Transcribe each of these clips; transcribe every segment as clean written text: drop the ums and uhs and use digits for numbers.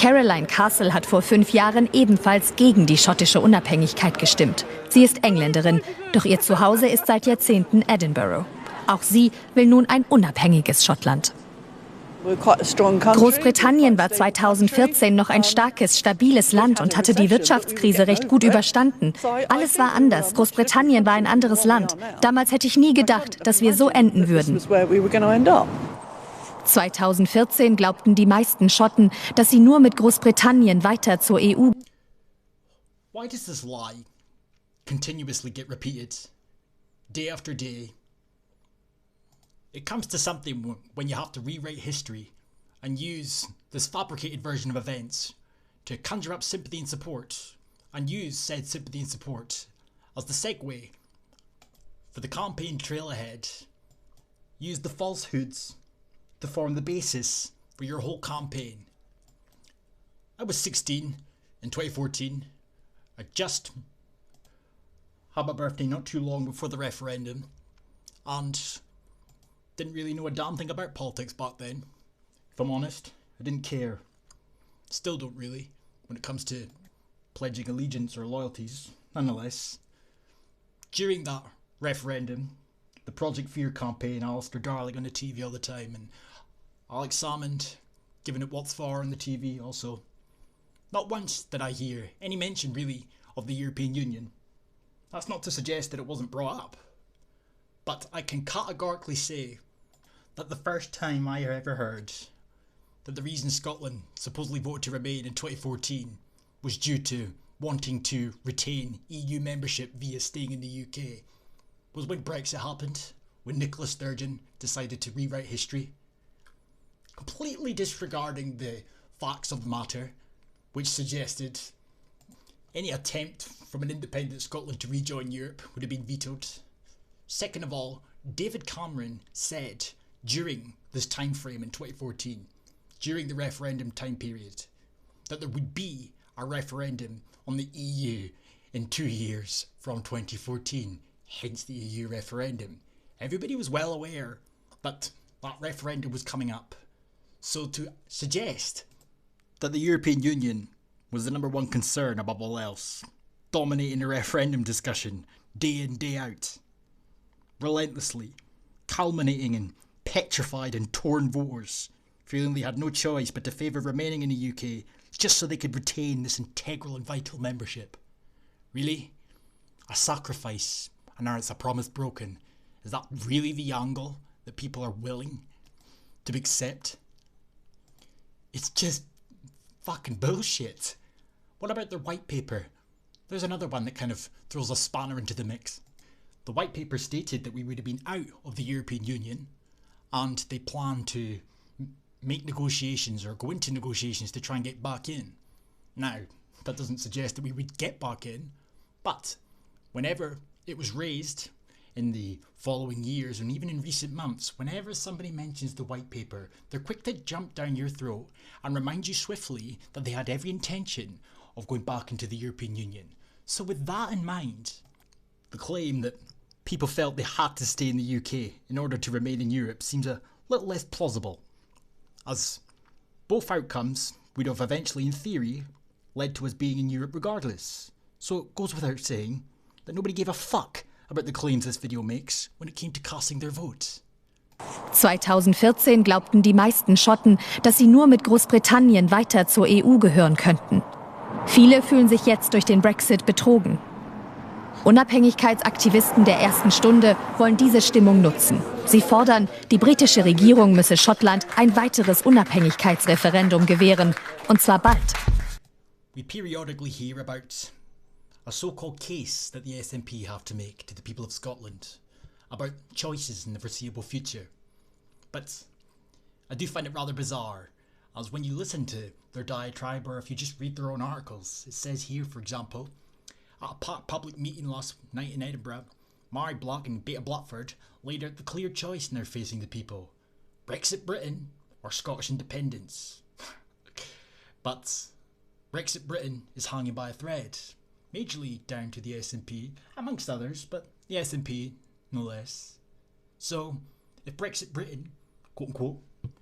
Caroline Castle hat vor 5 Jahren ebenfalls gegen die schottische Unabhängigkeit gestimmt. Sie ist Engländerin, doch ihr Zuhause ist seit Jahrzehnten Edinburgh. Auch sie will nun ein unabhängiges Schottland. Großbritannien war 2014 noch ein starkes, stabiles Land und hatte die Wirtschaftskrise recht gut überstanden. Alles war anders. Großbritannien war ein anderes Land. Damals hätte ich nie gedacht, dass wir so enden würden. 2014 glaubten die meisten Schotten, dass sie nur mit Großbritannien weiter zur EU. Why does this lie continuously get repeated, day after day? It comes to something when you have to rewrite history and use this fabricated version of events to conjure up sympathy and support, and use said sympathy and support as the segue for the campaign trail ahead. Use the falsehoods to form the basis for your whole campaign. I was 16 in 2014. I just had my birthday not too long before the referendum, and didn't really know a damn thing about politics back then. If I'm honest, I didn't care. Still don't really, when it comes to pledging allegiance or loyalties. Nonetheless, during that referendum, the Project Fear campaign, Alistair Darling on the TV all the time, and Alex Salmond giving it what's for on the TV also. Not once did I hear any mention really of the European Union. That's not to suggest that it wasn't brought up, but I can categorically say that the first time I ever heard that the reason Scotland supposedly voted to remain in 2014 was due to wanting to retain EU membership via staying in the UK was when Brexit happened, when Nicola Sturgeon decided to rewrite history, completely disregarding the facts of the matter, which suggested any attempt from an independent Scotland to rejoin Europe would have been vetoed. Second of all, David Cameron said during this time frame in 2014, during the referendum time period, that there would be a referendum on the EU in 2 years from 2014, hence the EU referendum. Everybody was well aware that that referendum was coming up. So to suggest that the European Union was the number one concern above all else, dominating the referendum discussion day in, day out, relentlessly, culminating in petrified and torn voters feeling they had no choice but to favour remaining in the UK just so they could retain this integral and vital membership. Really? A sacrifice, and now it's a promise broken. Is that really the angle that people are willing to accept? It's just fucking bullshit. What about their white paper? There's another one that kind of throws a spanner into the mix. The white paper stated that we would have been out of the European Union, and they plan to make negotiations or go into negotiations to try and get back in. Now, that doesn't suggest that we would get back in, but whenever it was raised in the following years and even in recent months, whenever somebody mentions the white paper, they're quick to jump down your throat and remind you swiftly that they had every intention of going back into the European Union. So with that in mind, the claim that people felt they had to stay in the UK in order to remain in Europe seems a little less plausible, as both outcomes would have eventually, in theory, led to us being in Europe regardless. So it goes without saying that nobody gave a fuck about the claims this video makes when it came to casting their votes. 2014 glaubten die meisten Schotten, dass sie nur mit Großbritannien weiter zur EU gehören könnten. Viele fühlen sich jetzt durch den Brexit betrogen. Unabhängigkeitsaktivisten der ersten Stunde wollen diese Stimmung nutzen. Sie fordern, die britische Regierung müsse Schottland ein weiteres Unabhängigkeitsreferendum gewähren, und zwar bald. We periodically hear about a so-called case that the SNP have to make to the people of Scotland about choices in the foreseeable future. But I do find it rather bizarre, as when you listen to their diatribe or if you just read their own articles, it says here, for example, at a public meeting last night in Edinburgh, Mary Black and Beta Blackford laid out the clear choice now facing the people: Brexit Britain or Scottish independence. But Brexit Britain is hanging by a thread, majorly down to the SNP, amongst others, but the SNP no less. So, if Brexit Britain, quote unquote,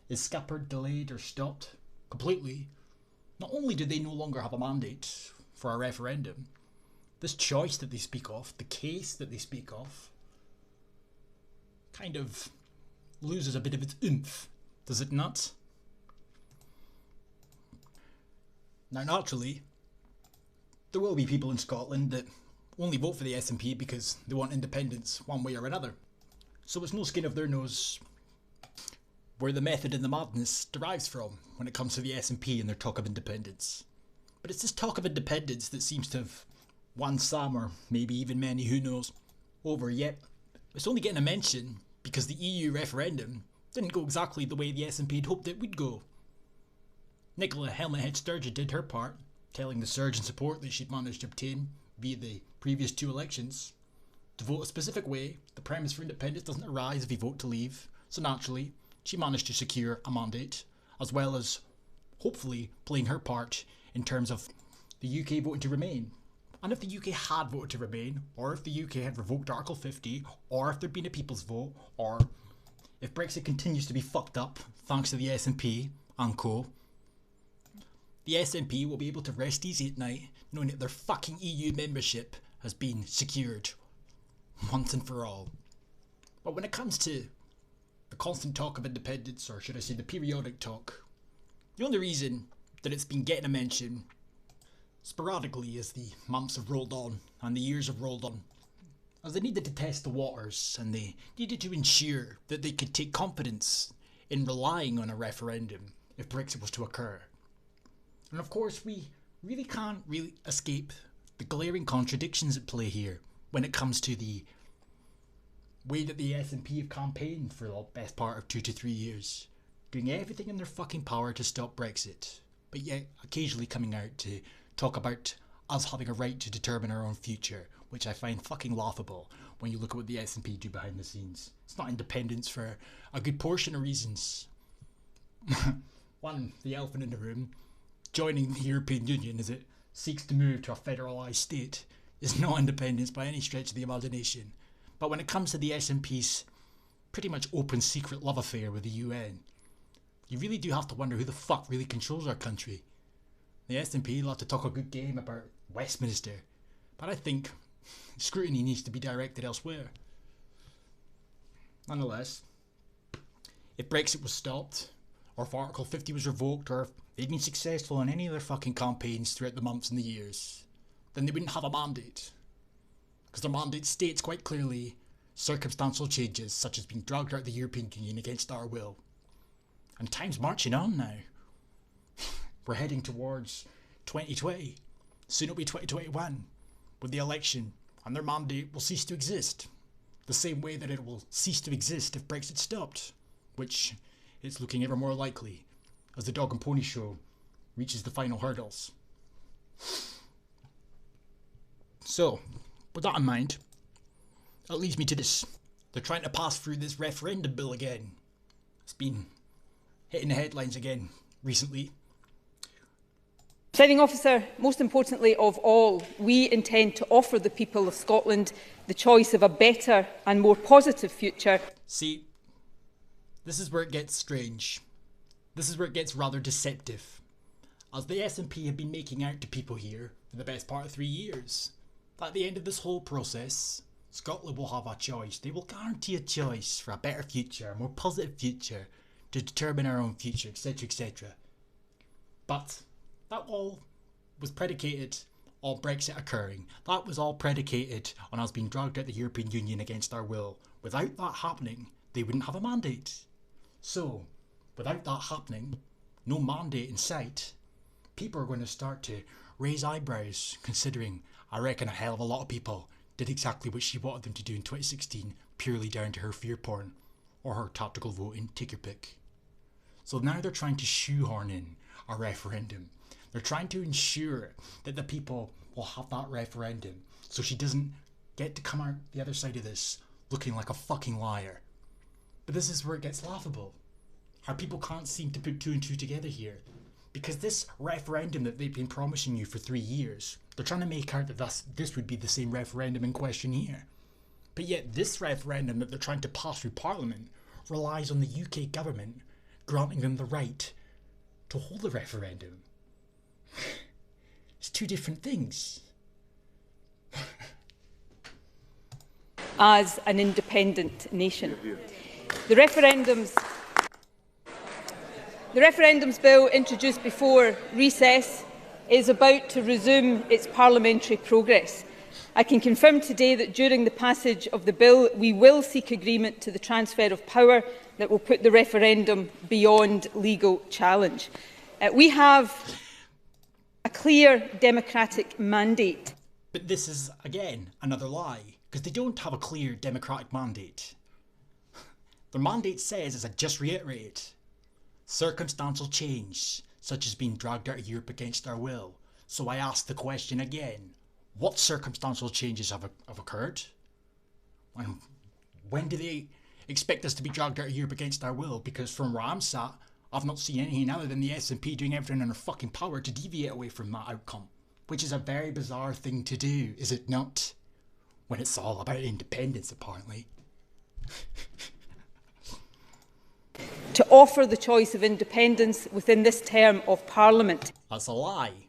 is scuppered, delayed or stopped completely, Not only do they no longer have a mandate for a referendum, this choice that they speak of, the case that they speak of, kind of loses a bit of its oomph, does it not? Now, naturally, there will be people in Scotland that only vote for the SNP because they want independence one way or another. So it's no skin of their nose where the method and the madness derives from when it comes to the SNP and their talk of independence. But it's this talk of independence that seems to have won some, or maybe even many, who knows, over, yet it's only getting a mention because the EU referendum didn't go exactly the way the SNP had hoped it would go. Nicola Helmethead Sturgeon did her part, telling the surge in support that she'd managed to obtain via the previous 2 elections. To vote a specific way, the premise for independence doesn't arise if you vote to leave, so naturally, she managed to secure a mandate, as well as hopefully playing her part in terms of the UK voting to remain. And if the UK had voted to remain, or if the UK had revoked Article 50, or if there'd been a people's vote, or if Brexit continues to be fucked up thanks to the SNP and co, the SNP will be able to rest easy at night knowing that their fucking EU membership has been secured once and for all. But when it comes to the constant talk of independence, or should I say the periodic talk, the only reason that it's been getting a mention sporadically as the months have rolled on and the years have rolled on, as they needed to test the waters and they needed to ensure that they could take confidence in relying on a referendum if Brexit was to occur. And of course, we really can't escape the glaring contradictions at play here when it comes to the way that the SNP have campaigned for the best part of 2 to 3 years, doing everything in their fucking power to stop Brexit, but yet occasionally coming out to talk about us having a right to determine our own future, which I find fucking laughable when you look at what the SNP do behind the scenes. It's not independence for a good portion of reasons. One, the elephant in the room, joining the European Union as it seeks to move to a federalised state is not independence by any stretch of the imagination. But when it comes to the SNP's pretty much open secret love affair with the UN, you really do have to wonder who the fuck really controls our country. The SNP love to talk a good game about Westminster, but I think scrutiny needs to be directed elsewhere. Nonetheless, if Brexit was stopped, or if Article 50 was revoked, or if they'd been successful in any of their fucking campaigns throughout the months and the years, then they wouldn't have a mandate. Because their mandate states quite clearly circumstantial changes, such as being dragged out of the European Union against our will. And time's marching on now. We're heading towards 2020. Soon it'll be 2021, with the election, and their mandate will cease to exist. The same way that it will cease to exist if Brexit stopped, which is looking ever more likely as the dog and pony show reaches the final hurdles. So, with that in mind, that leads me to this. They're trying to pass through this referendum bill again. It's been hitting the headlines again recently. Presiding Officer, most importantly of all, we intend to offer the people of Scotland the choice of a better and more positive future. See, this is where it gets strange. This is where it gets rather deceptive. As the SNP have been making out to people here for the best part of 3 years, that at the end of this whole process, Scotland will have a choice. They will guarantee a choice for a better future, a more positive future, to determine our own future, etc, etc. But that all was predicated on Brexit occurring. That was all predicated on us being dragged out of the European Union against our will. Without that happening, they wouldn't have a mandate. So, without that happening, no mandate in sight, people are going to start to raise eyebrows, considering I reckon a hell of a lot of people did exactly what she wanted them to do in 2016, purely down to her fear porn, or her tactical voting, take your pick. So now they're trying to shoehorn in a referendum. They're trying to ensure that the people will have that referendum, so she doesn't get to come out the other side of this looking like a fucking liar. But this is where it gets laughable. Our people can't seem to put 2 and 2 together here. Because this referendum that they've been promising you for 3 years, they're trying to make out that this would be the same referendum in question here. But yet this referendum that they're trying to pass through Parliament relies on the UK government granting them the right to hold a referendum. two different things. As an independent nation. The referendums bill introduced before recess is about to resume its parliamentary progress. I can confirm today that during the passage of the bill, we will seek agreement to the transfer of power that will put the referendum beyond legal challenge. We have a clear democratic mandate. But this is, again, another lie, because they don't have a clear democratic mandate. Their mandate says, as I just reiterated, circumstantial change, such as being dragged out of Europe against our will. So I ask the question again, what circumstantial changes have occurred? And when do they expect us to be dragged out of Europe against our will? Because from where I'm sat, I've not seen anything other than the SNP doing everything in their fucking power to deviate away from that outcome. Which is a very bizarre thing to do, is it not? When it's all about independence, apparently. To offer the choice of independence within this term of Parliament. That's a lie.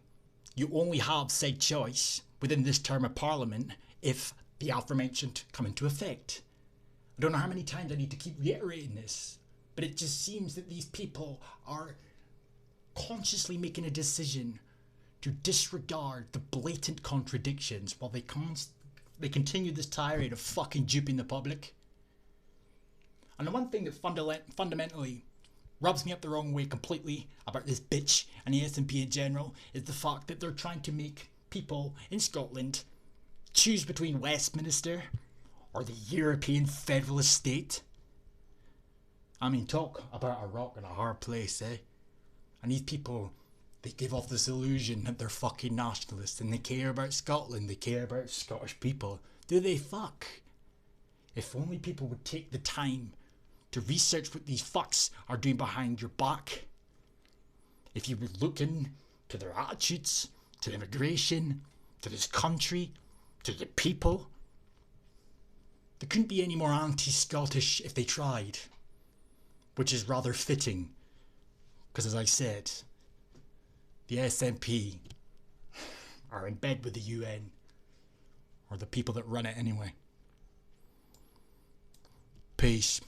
You only have said choice within this term of Parliament if the aforementioned come into effect. I don't know how many times I need to keep reiterating this, but it just seems that these people are consciously making a decision to disregard the blatant contradictions while they continue this tirade of fucking duping the public. And the one thing that fundamentally rubs me up the wrong way completely about this bitch and the SNP in general is the fact that they're trying to make people in Scotland choose between Westminster or the European federalist state. I mean, talk about a rock and a hard place, eh? And these people, they give off this illusion that they're fucking nationalists and they care about Scotland, they care about Scottish people. Do they fuck? If only people would take the time to research what these fucks are doing behind your back. If you would look into their attitudes to immigration, to this country, to the people. They couldn't be any more anti-Scottish if they tried. Which is rather fitting. Because as I said, the SNP are in bed with the UN. Or the people that run it anyway. Peace.